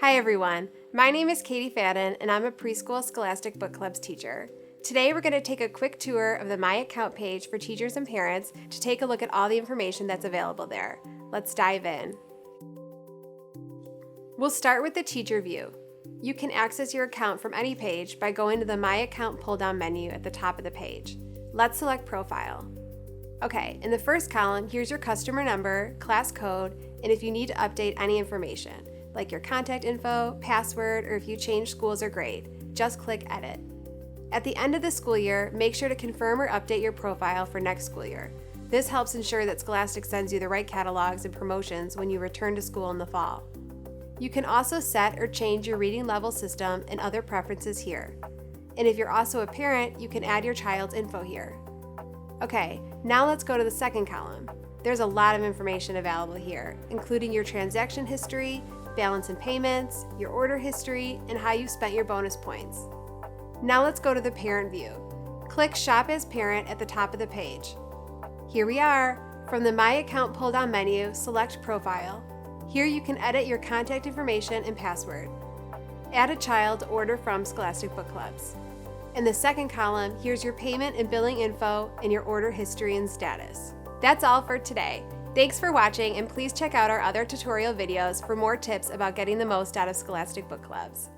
Hi everyone, my name is Katie Fadden and I'm a preschool Scholastic Book Clubs teacher. Today we're going to take a quick tour of the My Account page for teachers and parents to take a look at all the information that's available there. Let's dive in. We'll start with the teacher view. You can access your account from any page by going to the My Account pull-down menu at the top of the page. Let's select Profile. Okay, in the first column, here's your customer number, class code, and if you need to update any information, like your contact info, password, or if you change schools or grade, just click Edit. At the end of the school year, make sure to confirm or update your profile for next school year. This helps ensure that Scholastic sends you the right catalogs and promotions when you return to school in the fall. You can also set or change your reading level system and other preferences here. And if you're also a parent, you can add your child's info here. Okay, now let's go to the second column. There's a lot of information available here, including your transaction history, balance and payments, your order history, and how you spent your bonus points. Now let's go to the parent view. Click Shop as Parent at the top of the page. Here we are. From the My Account pull-down menu, select Profile. Here you can edit your contact information and password. Add a child to order from Scholastic Book Clubs. In the second column, here's your payment and billing info and your order history and status. That's all for today. Thanks for watching, and please check out our other tutorial videos for more tips about getting the most out of Scholastic Book Clubs.